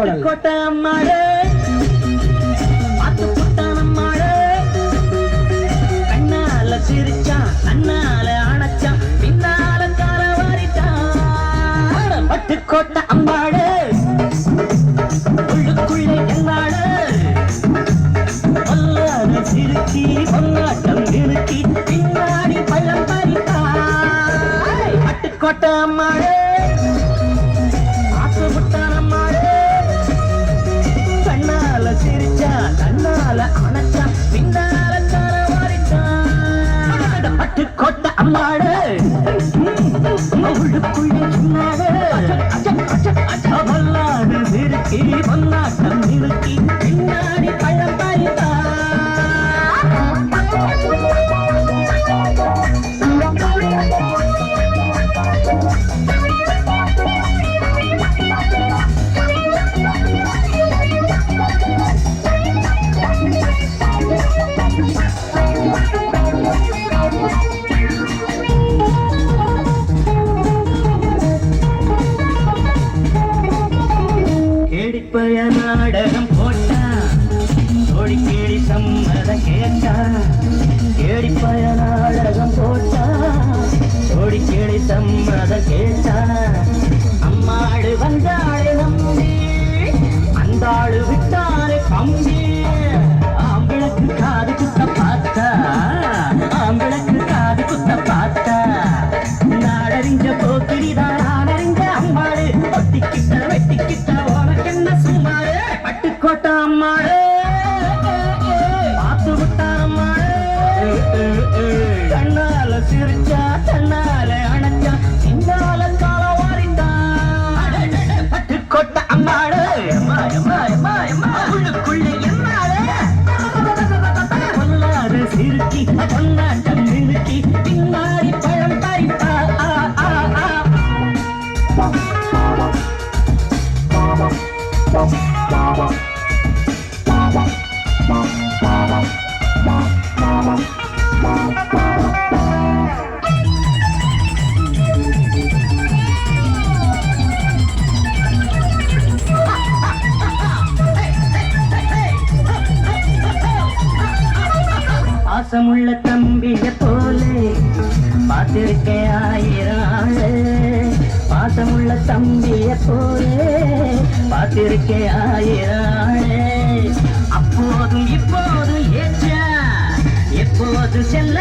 model கோட்டை அம்மாடு பாத்து புட்டான அம்மாடு கண்ணால சிரிச்சான் கண்ணால அணைச்சான் பின்னால கால வாரிட்டான் பட்டுக்கோட்டை அம்மாடு உள்ளுக்குள்ளே என்னாடு பொல்லாத சிறுக்கி பொன்னாட்டம் நிறுத்தி பின்னாடி பள்ளம் பறித்தாய் பட்டுக்கோட்டை அம்மாடு பாத்து புட்டான அம்மாடு கண்ணால சிரிச்சா கண்ணால அணைச்சா பின்னால கால வாரிட்டான் பட்டுக்கோட்டை அம்மாடு உள்ளுக்குள்ளே என்னாடு பொல்லாத சிறுக்கி பொன்னாட்டம் நிறுத்தி பின்னாடி பள்ளம் பறித்தாய் கேடிப்பய நாடகம் போட்டா தோழி கேடி சம்மதம் கேட்டா கேடிப்பய நாடகம் போட்டா தோழி கேடி சம்மதம் கேட்டா அம்மாடு வந்தாளே நம்பி அந்த ஆளு விட்டாரே கம்பி ஆம்பிளக்கு காது குத்த பார்த்தா ஆம்பிளக்கு காது குத்த பார்த்தா நாடறிஞ்ச போக்கிரிதான் நாடறிஞ்ச அம்மாடு ஒட்டிக்கிட்ட வெட்டிக்கிட்ட உனக்கென்ன சும்மாடு பட்டுக்கோட்டை அம்மாடு பார்த்து விட்டா அம்மாடு கண்ணால சிரிச்சா கண்ணால அணைச்சா சின்னால கால வாரிட்டான் பட்டுக்கோட்டை அம்மாடு உள்ளுக்குள்ளே எம்மாடு பொல்லாத சிறுக்கி பொன்னாட்டம் நிறுத்தி பின்னாடி பழம் பறிப்பா பாசமுள்ள தம்பிய போலே பார்த்திருக்கேன் ஆயிரம் ஆளு பாசமுள்ள தம்பிய போலே பார்த்திருக்கேன் ஆயிரம் ஆளு அப்போதும் இப்போதும் ஏற்றா எப்போது செல்ல